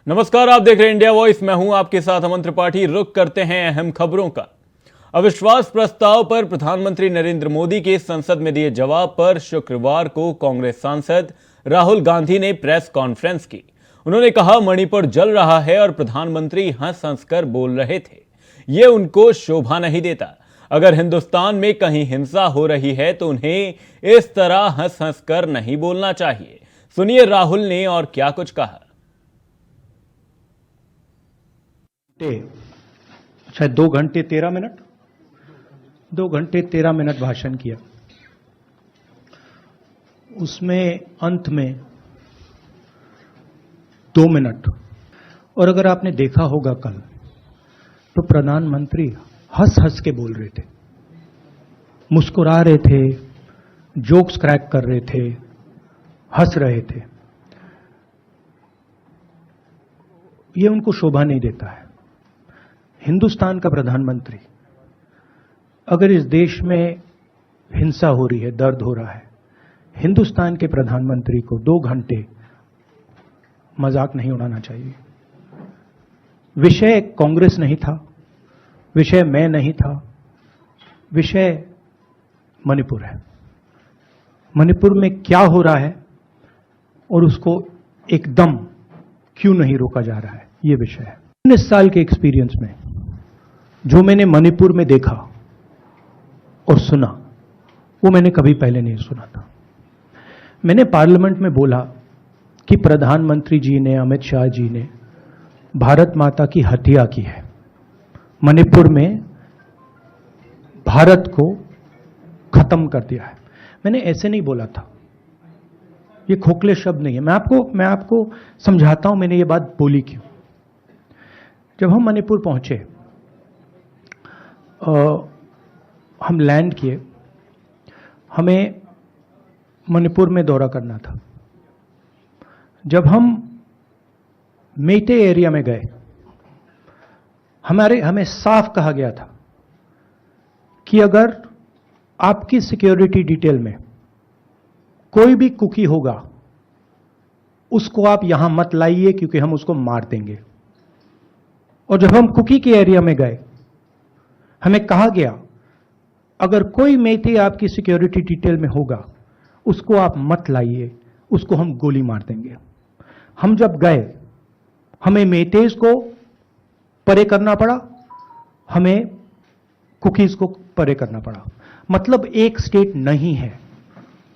नमस्कार, आप देख रहे हैं इंडिया वॉइस। मैं हूं आपके साथ अमन त्रिपाठी। रुक करते हैं अहम खबरों का। अविश्वास प्रस्ताव पर प्रधानमंत्री नरेंद्र मोदी के संसद में दिए जवाब पर शुक्रवार को कांग्रेस सांसद राहुल गांधी ने प्रेस कॉन्फ्रेंस की। उन्होंने कहा, मणिपुर जल रहा है और प्रधानमंत्री हंस हंस कर बोल रहे थे। ये उनको शोभा नहीं देता। अगर हिंदुस्तान में कहीं हिंसा हो रही है तो उन्हें इस तरह हंस हंस कर नहीं बोलना चाहिए। सुनिए राहुल ने और क्या कुछ कहा। शायद 2 घंटे 13 मिनट 2 घंटे 13 मिनट भाषण किया। उसमें अंत में 2 मिनट, और अगर आपने देखा होगा कल, तो प्रधानमंत्री हंस हंस के बोल रहे थे, मुस्कुरा रहे थे, जोक्स क्रैक कर रहे थे, हंस रहे थे। ये उनको शोभा नहीं देता है। हिंदुस्तान का प्रधानमंत्री, अगर इस देश में हिंसा हो रही है, दर्द हो रहा है, हिंदुस्तान के प्रधानमंत्री को 2 घंटे मजाक नहीं उड़ाना चाहिए। विषय कांग्रेस नहीं था, विषय मैं नहीं था, विषय मणिपुर है। मणिपुर में क्या हो रहा है और उसको एकदम क्यों नहीं रोका जा रहा है, यह विषय है। 19 साल के एक्सपीरियंस में जो मैंने मणिपुर में देखा और सुना, वो मैंने कभी पहले नहीं सुना था। मैंने पार्लियामेंट में बोला कि प्रधानमंत्री जी ने, अमित शाह जी ने भारत माता की हत्या की है, मणिपुर में भारत को खत्म कर दिया है। मैंने ऐसे नहीं बोला था, ये खोखले शब्द नहीं है। मैं आपको समझाता हूं मैंने ये बात बोली क्यों। जब हम मणिपुर पहुंचे, हम लैंड किए, हमें मणिपुर में दौरा करना था। जब हम मेटे एरिया में गए, हमें साफ कहा गया था कि अगर आपकी सिक्योरिटी डिटेल में कोई भी कुकी होगा, उसको आप यहां मत लाइए क्योंकि हम उसको मार देंगे। और जब हम कुकी के एरिया में गए, हमें कहा गया अगर कोई मेथे आपकी सिक्योरिटी डिटेल में होगा, उसको आप मत लाइए, उसको हम गोली मार देंगे। हम जब गए, हमें मेथेज को परे करना पड़ा, हमें कुकीज को परे करना पड़ा। मतलब एक स्टेट नहीं है,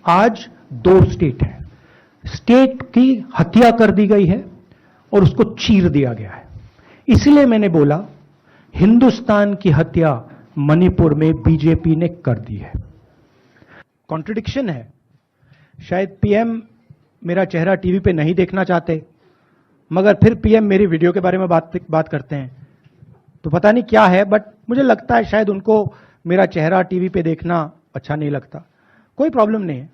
आज 2 स्टेट है। स्टेट की हत्या कर दी गई है और उसको चीर दिया गया है। इसलिए मैंने बोला, हिंदुस्तान की हत्या मणिपुर में बीजेपी ने कर दी है। कॉन्ट्रडिक्शन है। शायद पीएम मेरा चेहरा टीवी पे नहीं देखना चाहते, मगर फिर पीएम मेरी वीडियो के बारे में बात करते हैं, तो पता नहीं क्या है, बट मुझे लगता है शायद उनको मेरा चेहरा टीवी पे देखना अच्छा नहीं लगता। कोई प्रॉब्लम नहीं है।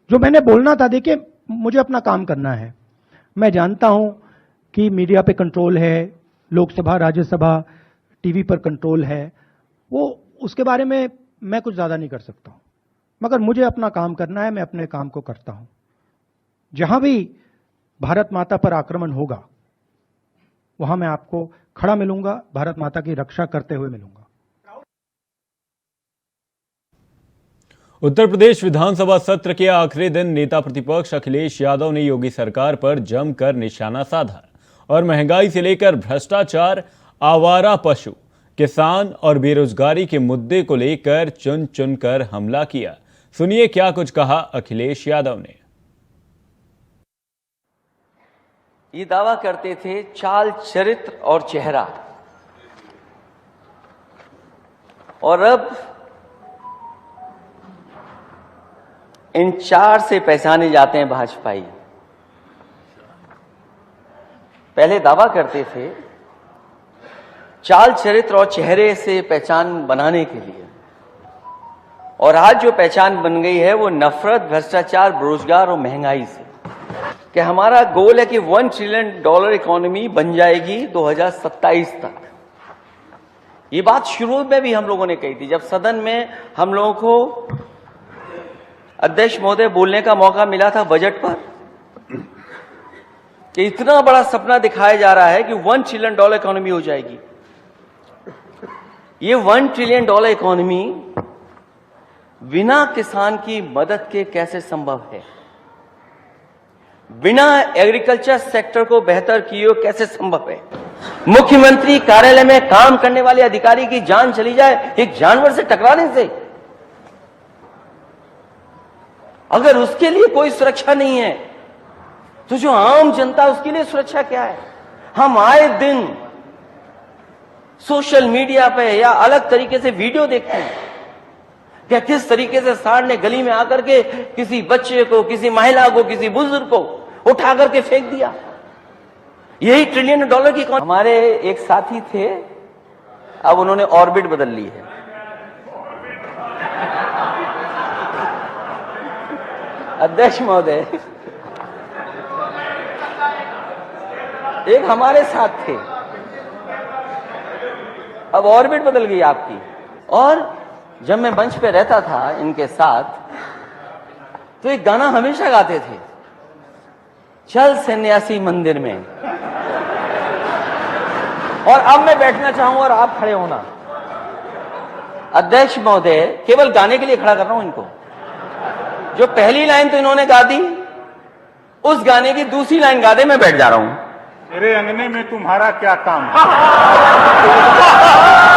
जो मैंने बोलना था, देखिए मुझे अपना काम करना है। मैं जानता हूं कि मीडिया पे कंट्रोल है, लोकसभा राज्यसभा टीवी पर कंट्रोल है, वो उसके बारे में मैं कुछ ज्यादा नहीं कर सकता हूं, मगर मुझे अपना काम करना है, मैं अपने काम को करता हूं। जहां भी भारत माता पर आक्रमण होगा, वहां मैं आपको खड़ा मिलूंगा, भारत माता की रक्षा करते हुए मिलूंगा। उत्तर प्रदेश विधानसभा सत्र के आखिरी दिन नेता प्रतिपक्ष अखिलेश यादव ने योगी सरकार पर जमकर निशाना साधा और महंगाई से लेकर भ्रष्टाचार, आवारा पशु, किसान और बेरोजगारी के मुद्दे को लेकर चुन चुनकर हमला किया। सुनिए क्या कुछ कहा अखिलेश यादव ने। ये दावा करते थे चाल, चरित्र और चेहरा, और अब इन 4 से पहचाने जाते हैं भाजपाई। पहले दावा करते थे चाल, चरित्र और चेहरे से पहचान बनाने के लिए, और आज जो पहचान बन गई है वो नफरत, भ्रष्टाचार, बेरोजगार और महंगाई से। कि हमारा गोल है कि $1 ट्रिलियन इकोनॉमी बन जाएगी 2027 तक। ये बात शुरू में भी हम लोगों ने कही थी, जब सदन में हम लोगों को अध्यक्ष महोदय बोलने का मौका मिला था बजट पर, कि इतना बड़ा सपना दिखाया जा रहा है कि $1 ट्रिलियन इकोनॉमी हो जाएगी। ये $1 ट्रिलियन इकोनॉमी बिना किसान की मदद के कैसे संभव है? बिना एग्रीकल्चर सेक्टर को बेहतर किए हुए कैसे संभव है? मुख्यमंत्री कार्यालय में काम करने वाले अधिकारी की जान चली जाए एक जानवर से टकराने से, अगर उसके लिए कोई सुरक्षा नहीं है तो जो आम जनता उसके लिए सुरक्षा क्या है? हम आए दिन सोशल मीडिया पे या अलग तरीके से वीडियो देखते हैं क्या किस तरीके से सांड ने गली में आकर के किसी बच्चे को, किसी महिला को, किसी बुजुर्ग को उठा करके फेंक दिया। यही $1 ट्रिलियन की हमारे एक साथी थे, अब उन्होंने ऑर्बिट बदल ली है। अध्यक्ष महोदय, एक हमारे साथ थे, अब ऑर्बिट बदल गई आपकी। और जब मैं मंच पे रहता था इनके साथ तो एक गाना हमेशा गाते थे, चल सन्यासी मंदिर में। और अब मैं बैठना चाहूं और आप खड़े होना। अध्यक्ष महोदय, केवल गाने के लिए खड़ा कर रहा हूं इनको। जो पहली लाइन तो इन्होंने गा दी, उस गाने की दूसरी लाइन गा दे, मैं बैठ जा रहा हूं। मेरे अंगने में तुम्हारा क्या काम?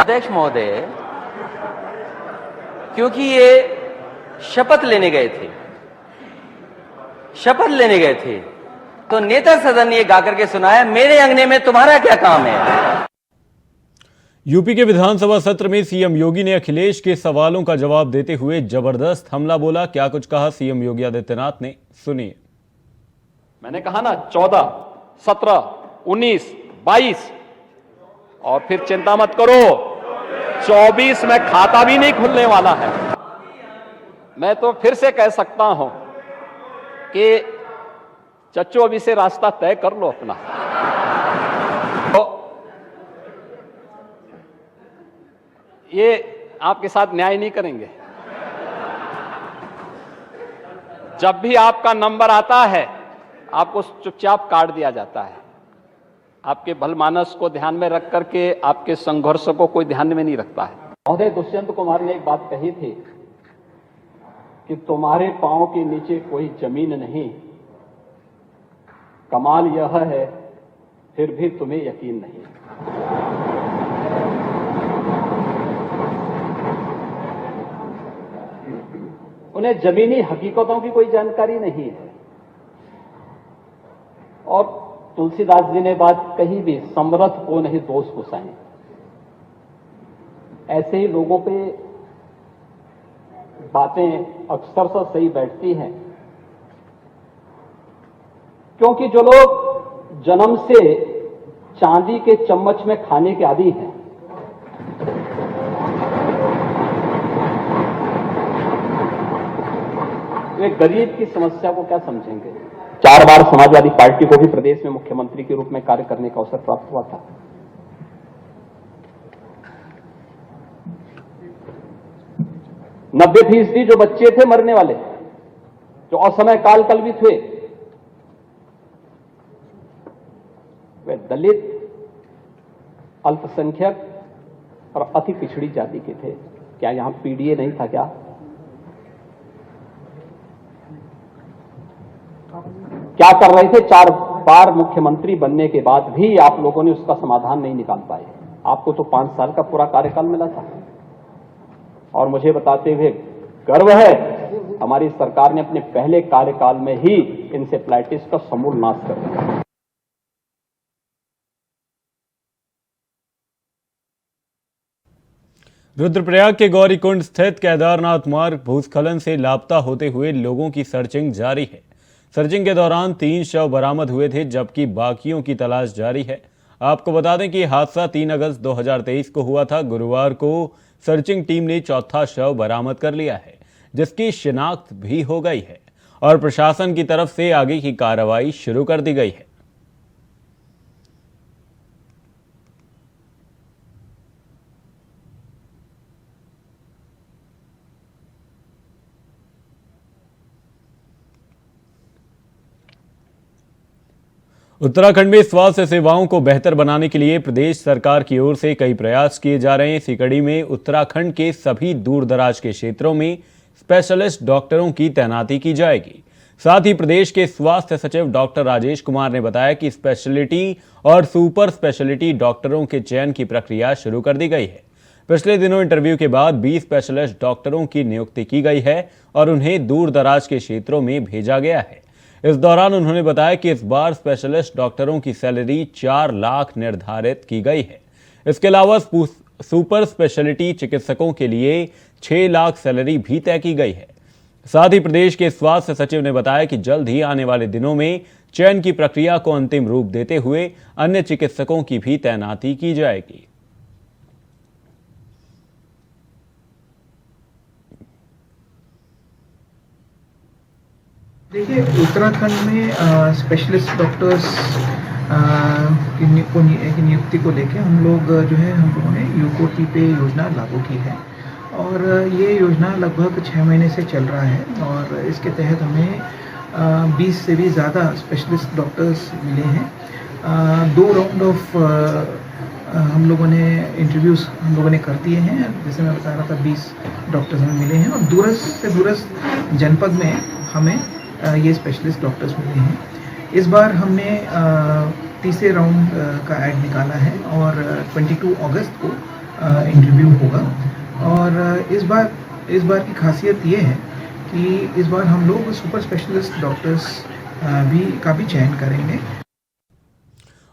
अध्यक्ष महोदय, क्योंकि ये शपथ लेने गए थे तो नेता सदन ने ये गाकर के सुनाया, मेरे अंगने में तुम्हारा क्या काम है। यूपी के विधानसभा सत्र में सीएम योगी ने अखिलेश के सवालों का जवाब देते हुए जबरदस्त हमला बोला। क्या कुछ कहा सीएम योगी आदित्यनाथ ने, सुनिए। मैंने कहा ना 14, 17, 19, 22 और फिर चिंता मत करो 24 में खाता भी नहीं खुलने वाला है। मैं तो फिर से कह सकता हूं कि चच्चो अभी से रास्ता तय कर लो अपना। तो ये आपके साथ न्याय नहीं करेंगे। जब भी आपका नंबर आता है आपको चुपचाप काट दिया जाता है। आपके भलमानस को ध्यान में रख करके आपके संघर्ष को कोई ध्यान में नहीं रखता है। महोदय, दुष्यंत कुमार ने एक बात कही थी कि तुम्हारे पांव के नीचे कोई जमीन नहीं, कमाल यह है फिर भी तुम्हें यकीन नहीं। उन्हें जमीनी हकीकतों की कोई जानकारी नहीं है। और तुलसीदास जी ने बात कही भी, समरथ को नहीं दोष घुसाएं। ऐसे ही लोगों पे बातें अक्सर से सही बैठती हैं, क्योंकि जो लोग जन्म से चांदी के चम्मच में खाने के आदी हैं, वे गरीब की समस्या को क्या समझेंगे। 4 बार समाजवादी पार्टी को भी प्रदेश में मुख्यमंत्री के रूप में कार्य करने का अवसर प्राप्त हुआ था। 90% जो बच्चे थे मरने वाले, जो असमय काल कल्पित हुए, वे दलित, अल्पसंख्यक और अति पिछड़ी जाति के थे। क्या यहां पीडीए नहीं था क्या? क्या कर रहे थे? 4 बार मुख्यमंत्री बनने के बाद भी आप लोगों ने उसका समाधान नहीं निकाल पाए। आपको तो 5 साल का पूरा कार्यकाल मिला था। और मुझे बताते हुए गर्व है, हमारी सरकार ने अपने पहले कार्यकाल में ही इंसेफ्लाइटिस का समूल नाश कर दिया। रुद्रप्रयाग के गौरीकुंड स्थित केदारनाथ मार्ग भूस्खलन से लापता होते हुए लोगों की सर्चिंग जारी है। सर्चिंग के दौरान 3 शव बरामद हुए थे, जबकि बाकियों की तलाश जारी है। आपको बता दें कि हादसा 3 अगस्त 2023 को हुआ था। गुरुवार को सर्चिंग टीम ने चौथा शव बरामद कर लिया है, जिसकी शिनाख्त भी हो गई है और प्रशासन की तरफ से आगे की कार्रवाई शुरू कर दी गई है। उत्तराखंड में स्वास्थ्य सेवाओं को बेहतर बनाने के लिए प्रदेश सरकार की ओर से कई प्रयास किए जा रहे हैं। इसी कड़ी में उत्तराखंड के सभी दूर दराज के क्षेत्रों में स्पेशलिस्ट डॉक्टरों की तैनाती की जाएगी। साथ ही प्रदेश के स्वास्थ्य सचिव डॉक्टर राजेश कुमार ने बताया कि स्पेशलिटी और सुपर स्पेशलिटी डॉक्टरों के चयन की प्रक्रिया शुरू कर दी गई है। पिछले दिनों इंटरव्यू के बाद 20 स्पेशलिस्ट डॉक्टरों की नियुक्ति की गई है और उन्हें दूर दराज के क्षेत्रों में भेजा गया है। इस दौरान उन्होंने बताया कि इस बार स्पेशलिस्ट डॉक्टरों की सैलरी 4 लाख निर्धारित की गई है। इसके अलावा सुपर स्पेशलिटी चिकित्सकों के लिए 6 लाख सैलरी भी तय की गई है। साथ ही प्रदेश के स्वास्थ्य सचिव ने बताया कि जल्द ही आने वाले दिनों में चयन की प्रक्रिया को अंतिम रूप देते हुए अन्य चिकित्सकों की भी तैनाती की जाएगी। देखिए, उत्तराखंड में स्पेशलिस्ट डॉक्टर्स की नियुक्ति को लेके हम लोगों ने यूकोटी पे योजना लागू की है और ये योजना लगभग 6 महीने से चल रहा है और इसके तहत हमें 20 से भी ज़्यादा स्पेशलिस्ट डॉक्टर्स मिले हैं। 2 राउंड ऑफ हम लोगों ने इंटरव्यूज़ हम लोगों ने कर दिए हैं। जैसे मैं बता रहा था, 20 डॉक्टर्स हमें मिले हैं और दूरस्थ से दूरस्थ जनपद में हमें ये स्पेशलिस्ट डॉक्टर्स मिले हैं। इस बार हमने तीसरे राउंड का ऐड निकाला है और 22 अगस्त को इंटरव्यू होगा और इस बार की खासियत ये है कि इस बार हम लोग सुपर स्पेशलिस्ट डॉक्टर्स का भी चयन करेंगे।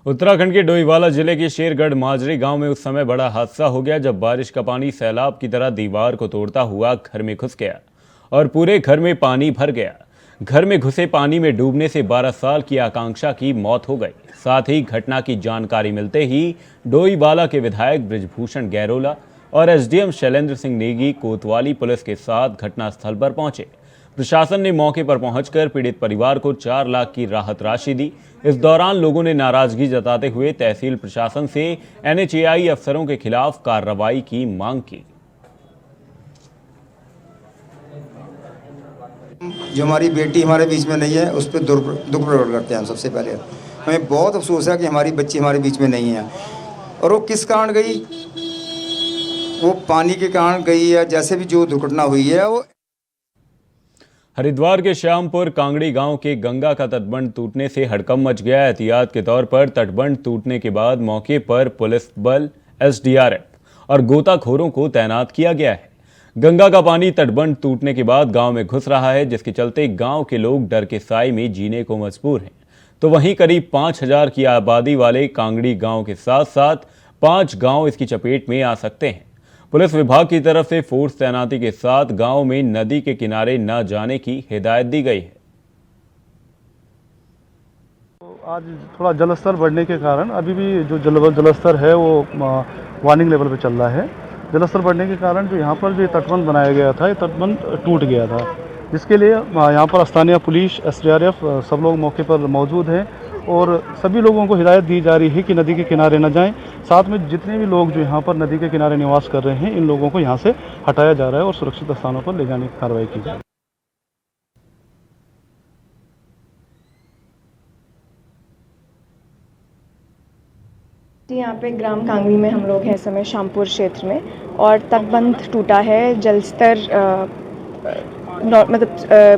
उत्तराखंड के डोईवाला जिले के शेरगढ़ माजरी गांव में उस समय बड़ा हादसा हो गया जब बारिश का पानी सैलाब की तरह दीवार को तोड़ता हुआ घर में घुस गया और पूरे घर में पानी भर गया। घर में घुसे पानी में डूबने से 12 साल की आकांक्षा की मौत हो गई। साथ ही घटना की जानकारी मिलते ही डोईवाला के विधायक बृजभूषण गैरोला और एसडीएम शैलेंद्र सिंह नेगी कोतवाली पुलिस के साथ घटनास्थल पर पहुंचे। प्रशासन ने मौके पर पहुंचकर पीड़ित परिवार को 4 लाख की राहत राशि दी। इस दौरान लोगों ने नाराजगी जताते हुए तहसील प्रशासन से एनएचएआई अफसरों के खिलाफ कार्रवाई की मांग की। जो हमारी बेटी हमारे बीच में नहीं है उस पर दुख प्रकट करते हैं। सबसे पहले हमें बहुत अफसोस है कि हमारी बच्ची हमारे बीच में नहीं है और वो किस कारण गई, वो पानी के कारण गई है। जैसे भी जो दुर्घटना हुई है वो हरिद्वार के श्यामपुर कांगड़ी गांव के गंगा का तटबंध टूटने से हड़कंप मच गया। एहतियात के तौर पर तटबंध टूटने के बाद मौके पर पुलिस बल, एसडीआरएफ और गोताखोरों को तैनात किया गया है। गंगा का पानी तटबंध टूटने के बाद गांव में घुस रहा है, जिसके चलते गांव के लोग डर के साए में जीने को मजबूर हैं। तो वहीं करीब 5000 की आबादी वाले कांगड़ी गांव के साथ साथ 5 गांव इसकी चपेट में आ सकते हैं। पुलिस विभाग की तरफ से फोर्स तैनाती के साथ गांव में नदी के किनारे न जाने की हिदायत दी गई है। आज थोड़ा जलस्तर बढ़ने के कारण अभी भी जो जलस्तर है वो वार्निंग लेवल पे चल रहा है। जलस्तर बढ़ने के कारण जो यहाँ पर जो तटबंध बनाया गया था, ये तटबंध टूट गया था, जिसके लिए यहाँ पर स्थानीय पुलिस, एसडीआरएफ सब लोग मौके पर मौजूद हैं और सभी लोगों को हिदायत दी जा रही है कि नदी के किनारे न जाएं। साथ में जितने भी लोग जो यहाँ पर नदी के किनारे निवास कर रहे हैं, इन लोगों को यहाँ से हटाया जा रहा है और सुरक्षित स्थानों पर ले जाने की कार्रवाई की जा रही है। यहाँ पे ग्राम कांगड़ी में हम लोग हैं इस समय श्यामपुर क्षेत्र में और तटबंध टूटा है। जलस्तर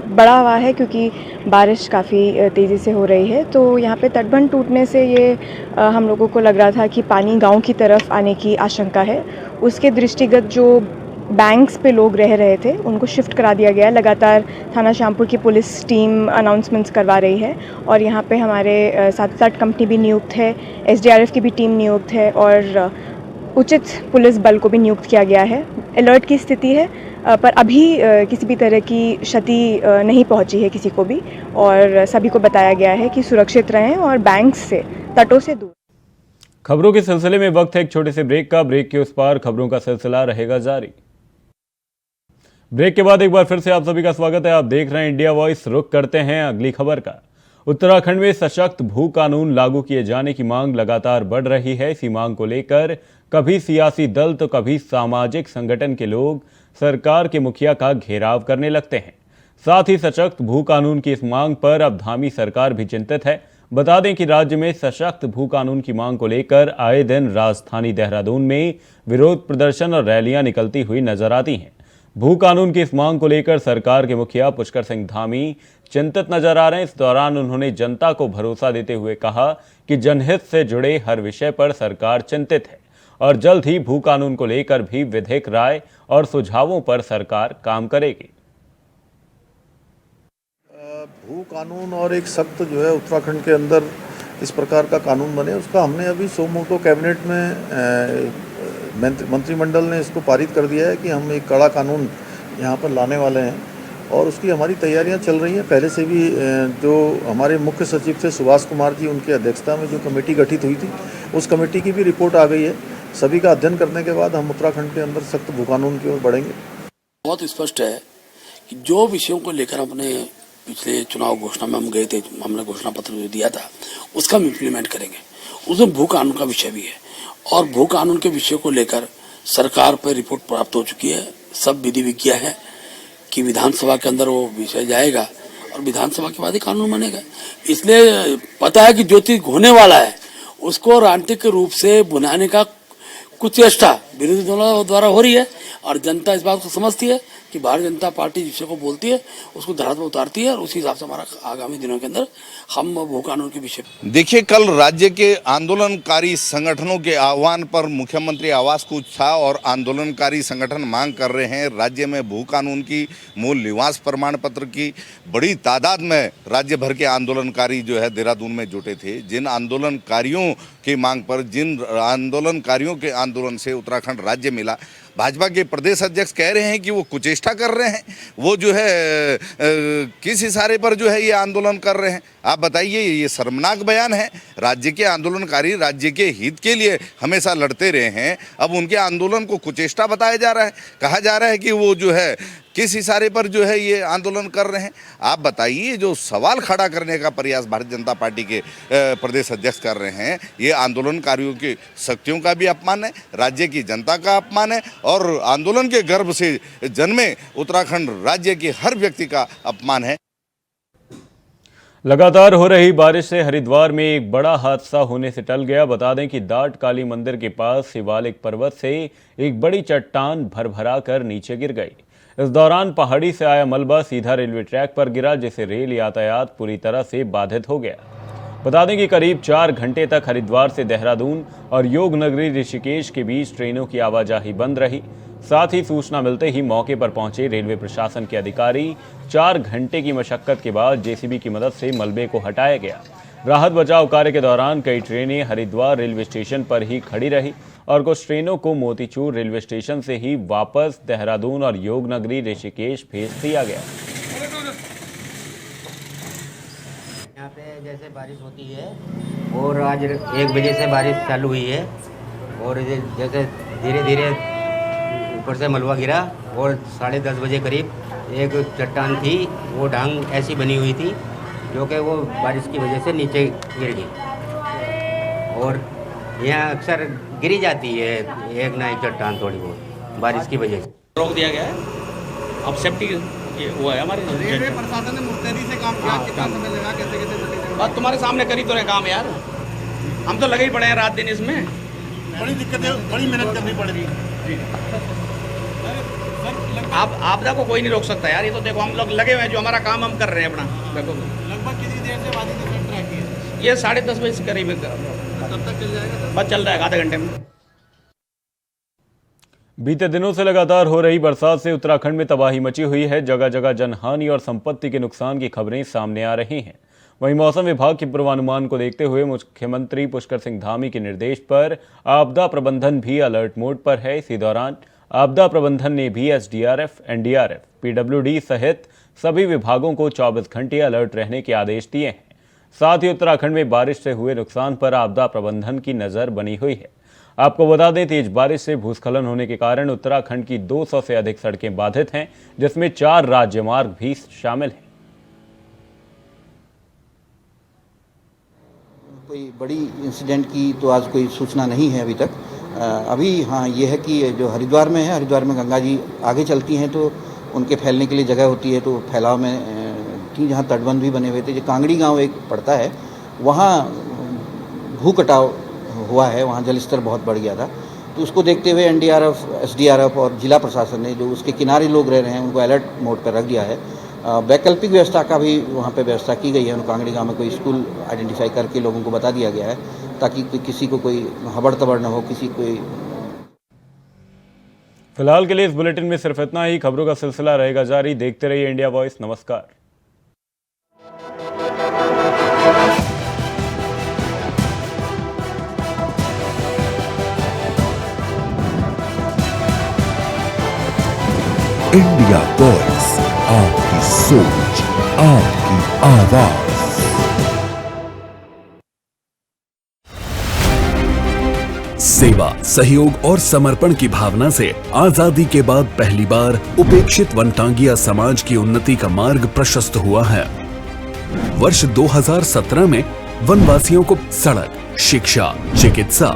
बढ़ा हुआ है क्योंकि बारिश काफ़ी तेज़ी से हो रही है। तो यहाँ पे तटबंध टूटने से ये हम लोगों को लग रहा था कि पानी गांव की तरफ आने की आशंका है। उसके दृष्टिगत जो बैंक्स पे लोग रह रहे थे उनको शिफ्ट करा दिया गया है। लगातार थाना श्यामपुर की पुलिस टीम अनाउंसमेंट्स करवा रही है और यहाँ पे हमारे साथ कंपनी भी नियुक्त है, एसडीआरएफ की भी टीम नियुक्त है और उचित पुलिस बल को भी नियुक्त किया गया है। अलर्ट की स्थिति है पर अभी किसी भी तरह की क्षति नहीं पहुंची है किसी को भी और सभी को बताया गया है कि सुरक्षित रहें और बैंक्स से, तटों से दूर। खबरों के सिलसिले में वक्त है एक छोटे से ब्रेक का। ब्रेक के उस पार खबरों का सिलसिला रहेगा जारी। ब्रेक के बाद एक बार फिर से आप सभी का स्वागत है। आप देख रहे हैं इंडिया वॉइस। रुख करते हैं अगली खबर का। उत्तराखंड में सशक्त भू कानून लागू किए जाने की मांग लगातार बढ़ रही है। इसी मांग को लेकर कभी सियासी दल तो कभी सामाजिक संगठन के लोग सरकार के मुखिया का घेराव करने लगते हैं। साथ ही सशक्त भू कानून की इस मांग पर अब धामी सरकार भी चिंतित है। बता दें कि राज्य में सशक्त भू कानून की मांग को लेकर आए दिन राजधानी देहरादून में विरोध प्रदर्शन और रैलियां निकलती हुई नजर आती हैं। भू कानून की इस मांग को लेकर सरकार के मुखिया पुष्कर सिंह धामी चिंतित नजर आ रहे हैं। इस दौरान उन्होंने जनता को भरोसा देते हुए कहा कि जनहित से जुड़े हर विषय पर सरकार चिंतित है और जल्द ही भू कानून को लेकर भी विधिक राय और सुझावों पर सरकार काम करेगी। भू कानून और एक सख्त जो है उत्तराखंड के अंदर इस प्रकार का कानून बने, उसका हमने अभी सोमोटो कैबिनेट में मंत्रिमंडल ने इसको पारित कर दिया है कि हम एक कड़ा कानून यहाँ पर लाने वाले हैं और उसकी हमारी तैयारियां चल रही हैं। पहले से भी जो हमारे मुख्य सचिव थे सुभाष कुमार जी, उनकी अध्यक्षता में जो कमेटी गठित हुई थी, उस कमेटी की भी रिपोर्ट आ गई है। सभी का अध्ययन करने के बाद हम उत्तराखंड के अंदर सख्त भू कानून की ओर बढ़ेंगे। बहुत स्पष्ट है कि जो विषयों को लेकर अपने पिछले चुनाव घोषणा में हम गए थे, हमने घोषणा पत्र जो दिया था उसका हम इम्प्लीमेंट करेंगे। उसमें भू कानून का विषय भी है और भू कानून के विषय को लेकर सरकार पर रिपोर्ट प्राप्त हो चुकी है। सब विधि विज्ञ है कि विधानसभा के अंदर वो विषय जाएगा और विधानसभा के बाद ही कानून बनेगा। इसलिए पता है कि जो चीज होने वाला है उसको राजनीतिक रूप से बुनाने का कुछ चेष्टा विरोधी दलों द्वारा हो रही है और जनता इस बात को समझती है कि भारतीय जनता पार्टी जिस विषय को बोलती है उसको धरातल पर उतारती है और उसी हिसाब से हमारा आगामी दिनों के अंदर हम भू कानून के विषय। देखिए, कल राज्य के आंदोलनकारी संगठनों के आह्वान पर मुख्यमंत्री आवास कूच था और आंदोलनकारी संगठन मांग कर रहे हैं राज्य में भू कानून की, मूल निवास प्रमाण पत्र की। बड़ी तादाद में राज्य भर के आंदोलनकारी जो है देहरादून में जुटे थे। जिन आंदोलनकारियों की मांग पर, जिन आंदोलनकारियों के आंदोलन से उत्तराखंड राज्य मिला, भाजपा के प्रदेश अध्यक्ष कह रहे हैं कि वो कुचेष्टा कर रहे हैं। वो जो है किस इशारे पर जो है ये आंदोलन कर रहे हैं? आप बताइए, ये शर्मनाक बयान है। राज्य के आंदोलनकारी राज्य के हित के लिए हमेशा लड़ते रहे हैं, अब उनके आंदोलन को कुचेष्टा बताया जा रहा है। कहा जा रहा है कि वो जो है किस इशारे पर जो है ये आंदोलन कर रहे हैं। आप बताइए, जो सवाल खड़ा करने का प्रयास भारतीय जनता पार्टी के प्रदेश अध्यक्ष कर रहे हैं, ये आंदोलनकारियों की शक्तियों का भी अपमान है, राज्य की जनता का अपमान है और आंदोलन के गर्भ से जन्मे उत्तराखंड राज्य के हर व्यक्ति का अपमान है। लगातार हो रही बारिश से हरिद्वार में एक बड़ा हादसा होने से टल गया। बता दें कि दाट काली मंदिर के पास शिवालिक पर्वत से एक बड़ी चट्टान भरभरा कर नीचे गिर गई। इस दौरान पहाड़ी से आया मलबा सीधा रेलवे ट्रैक पर गिरा, जिससे रेल यातायात पूरी तरह से बाधित हो गया। बता दें कि करीब 4 घंटे तक हरिद्वार से देहरादून और योग नगरी ऋषिकेश के बीच ट्रेनों की आवाजाही बंद रही। साथ ही सूचना मिलते ही मौके पर पहुंचे रेलवे प्रशासन के अधिकारी 4 घंटे की मशक्कत के बाद जेसीबी की मदद से मलबे को हटाया गया। राहत बचाव कार्य के दौरान कई ट्रेनें हरिद्वार रेलवे स्टेशन पर ही खड़ी रही और कुछ ट्रेनों को मोतीचूर रेलवे स्टेशन से ही वापस देहरादून और योग नगरी ऋषिकेश भेज दिया गया। यहाँ पे जैसे बारिश होती है और आज 1 बजे से बारिश चालू हुई है और जैसे धीरे धीरे ऊपर से मलबा गिरा और 10:30 बजे करीब एक चट्टान थी, वो ढांग ऐसी बनी हुई थी जो कि वो बारिश की वजह से नीचे गिर गई और यहाँ अक्सर गिरी जाती है एक ना एक चट्टान थोड़ी बहुत बारिश की वजह से। रोक दिया गया है। अब सेफ्टी ये हुआ है हमारे रेलवे प्रशासन ने मुस्तैदी से काम किया। कितना समय लगा, कैसे बात तुम्हारे सामने करी तो रहे काम यार, हम तो लगे ही पड़े हैं रात दिन इसमें। बड़ी दिक्कतें, बड़ी मेहनत करनी पड़ रही है। आप आपदा को कोई नहीं रोक सकता यार, ये तो देखो हम लोग लगे हुए हैं, जो हमारा काम हम कर रहे हैं अपना। देखो लगभग कितनी देर से बाधित ये 10:30 बजे से करीब तब तक चल जाएगा, बस चल जाएगा आधे घंटे में। बीते दिनों से लगातार हो रही बरसात से उत्तराखंड में तबाही मची हुई है। जगह जगह जनहानि और संपत्ति के नुकसान की खबरें सामने आ रही हैं। वहीं मौसम विभाग के पूर्वानुमान को देखते हुए मुख्यमंत्री पुष्कर सिंह धामी के निर्देश पर आपदा प्रबंधन भी अलर्ट मोड पर है। इसी दौरान आपदा प्रबंधन ने भी एसडीआरएफ, एनडीआरएफ, पीडब्ल्यूडी सहित सभी विभागों को 24 घंटे अलर्ट रहने के आदेश दिए हैं। साथ ही उत्तराखंड में बारिश से हुए नुकसान पर आपदा प्रबंधन की नजर बनी हुई है। आपको बता दें, तेज बारिश से भूस्खलन होने के कारण उत्तराखंड की 200 से अधिक सड़कें बाधित हैं, जिसमें 4 राज्य मार्ग भी शामिल हैं। कोई बड़ी इंसिडेंट की तो आज कोई सूचना नहीं है अभी तक। अभी हाँ ये है कि जो हरिद्वार में है, हरिद्वार में गंगा जी आगे चलती हैं तो उनके फैलने के लिए जगह होती है, तो फैलाव में थी जहाँ तटबंध भी बने हुए थे। जो कांगड़ी गांव एक पड़ता है वहाँ भू कटाव हुआ है, वहाँ जल स्तर बहुत बढ़ गया था। तो उसको देखते हुए NDRF, SDRF और जिला प्रशासन ने जो उसके किनारे लोग रह रहे हैं उनको अलर्ट मोड पर रख दिया है। वैकल्पिक व्यवस्था का भी वहाँ पे व्यवस्था की गई है। उन कांगड़ी गाँव में कोई स्कूल आइडेंटिफाई करके लोगों को बता दिया गया है ताकि किसी को कोई हबड़ तबड़ न हो, किसी कोई। फिलहाल के लिए इस बुलेटिन में सिर्फ इतना ही। खबरों का सिलसिला रहेगा जारी। देखते रहिए इंडिया वॉइस। नमस्कार। इंडिया वॉइस, आपकी सोच, आपकी आवाज। सेवा, सहयोग और समर्पण की भावना से आजादी के बाद पहली बार उपेक्षित वनटांगिया समाज की उन्नति का मार्ग प्रशस्त हुआ है। वर्ष 2017 में वनवासियों को सड़क, शिक्षा, चिकित्सा